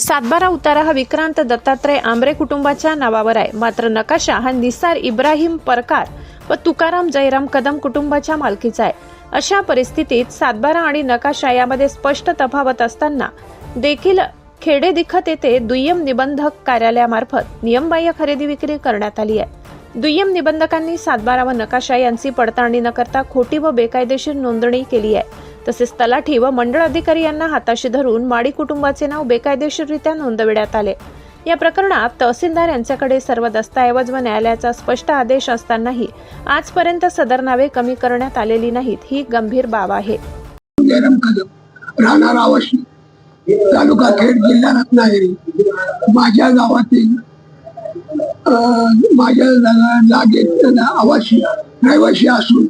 सातबारा उतारा हा विक्रांत दत्तात्रय आंबरे कुटुंबाच्या नावावर आहे, मात्र नकाशा हा निसार इब्राहिम परकार व तुकाराम जयराम कदम कुटुंबाच्या मालकीचा आहे। अशा परिस्थितीत सातबारा आणि नकाशा यामध्ये स्पष्ट तफावत असताना देखील खेडे दिखत येथे दुय्यम निबंधक कार्यालयामार्फत नियमबाह्य खरेदी विक्री करण्यात आली आहे। दुय्यम निबंधकांनी सातबारा व नकाशा यांची पडताळणी न करता खोटी व बेकायदेशीर नोंदणी केली आहे। तसेच तलाठी व मंडळ अधिकारी यांना हाताशी धरून माडी कुटुंबाचे नाव बेकायदेशीररित्या नोंदविण्यात आले। या प्रकरणात तहसीलदार यांच्याकडे सर्व दस्तऐवज व न्यायालयाचा स्पष्ट आदेश असतानाही आजपर्यंत सदर नावे कमी करण्यात आलेली नाहीत, ही गंभीर बाब आहे। राहणार आवाशी, तालुका खेड, जिल्हा रत्नागिरी। माझ्या गावातील माझ्या जागेत आवाशी रहिवाशी असून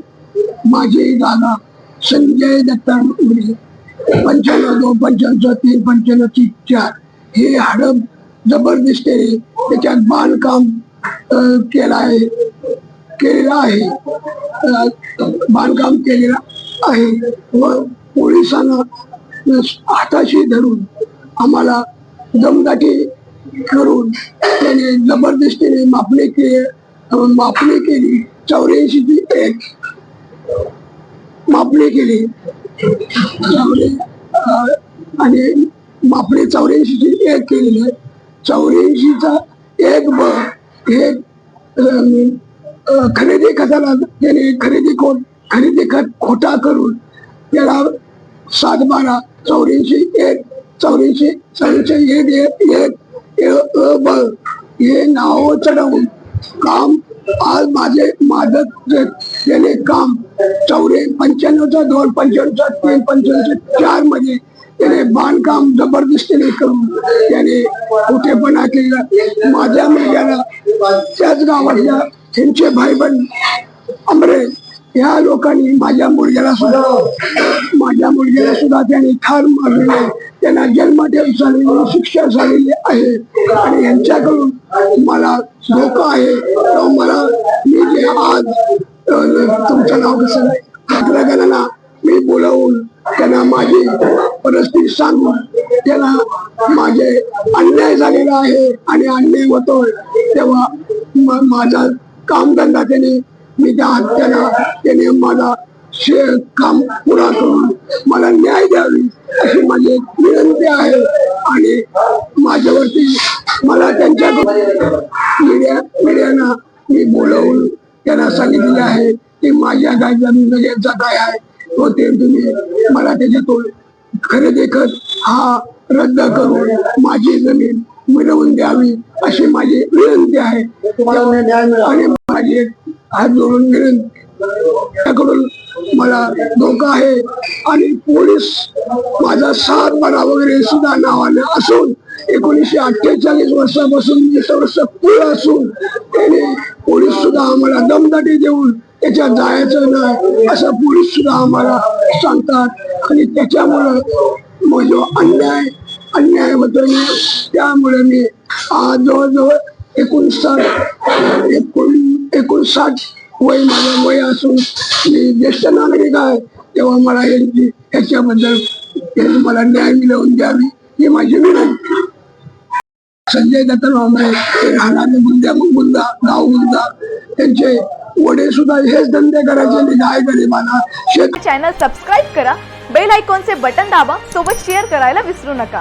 माझी जागा संजय दत्ता 95-2-95-3-95-4 हे हडप जबरदस्तीने त्याच्यात बांधकाम केलेलं आहे व पोलिसांना हाताशी धरून आम्हाला दमदाटी करून त्याने जबरदस्तीने मापणी केली 84 मापणी केली आणि मापणी 84 केलेली आहे। 84चा 1B हे खरेदी खताला त्याने खरेदी खत खोटा करून त्याला 7/12 84 हे नाव चढवून काम आज माझं त्याने काम 95-2-95-3-95-4 मध्ये त्याने बांधकाम जबरदस्तीने करून त्याने कुठेपणा केला। माझ्या मुलग्याला त्याच गावातल्या त्यांचे भाईबंद आंबरे या लोकांनी माझ्या मुलग्याला सुद्धा त्यांनी ठार मारलेले, त्यांना जन्मठेप झालेली, शिक्षा झालेली आहे आणि यांच्याकडून मला धोका आहे। मी जे आज तुमचं नाव कसं नाही मी बोलावून त्यांना माझी परिस्थिती सांगून त्यांना माझे अन्याय झालेला आहे आणि अन्याय होतोय तेव्हा माझा कामधंदा त्याने माझा काम पुरा करून मला न्याय द्यावी अशी माझी विनंती आहे। आणि माझ्यावरती मला त्यांच्याकडून मीडियाना मी बोलवून त्यांना सांगितले आहे की माझ्या जमिनीचा काय आहे तो ते तुम्ही मला त्याच्यातून खरेदी खत हा रद्द करून माझी जमीन मिळवून द्यावी अशी माझी विनंती आहे। आणि माझी हात जोडून विनंती, त्याकडून मला धोका आहे आणि पोलीस माझा 7/12 वगैरे सुद्धा नावाने असून 1948 वर्षापासून 20 वर्ष पूर्ण असून त्याने पोलीस सुद्धा आम्हाला दमदाटी देऊन त्याच्यात जायचं नाही असं पोलीस सुद्धा आम्हाला सांगतात आणि त्याच्यामुळे जो अन्याय होतो त्यामुळे मी आज जवळजवळ 59 माझं वय असून मी ज्येष्ठ नागरिक आहे तेव्हा मला ह्याच्याबद्दल मला न्याय मिळवून द्यावी ही माझी विनंती। संजय दत्ता आंबरे राहणारे गाव बुंदा, त्यांचे वडील सुद्धा हेच धंदे करायचे। गरीबांना चॅनल सबस्क्राईब करा, बेल आयकॉनचे बटन दाबा, सोबत शेअर करायला विसरू नका।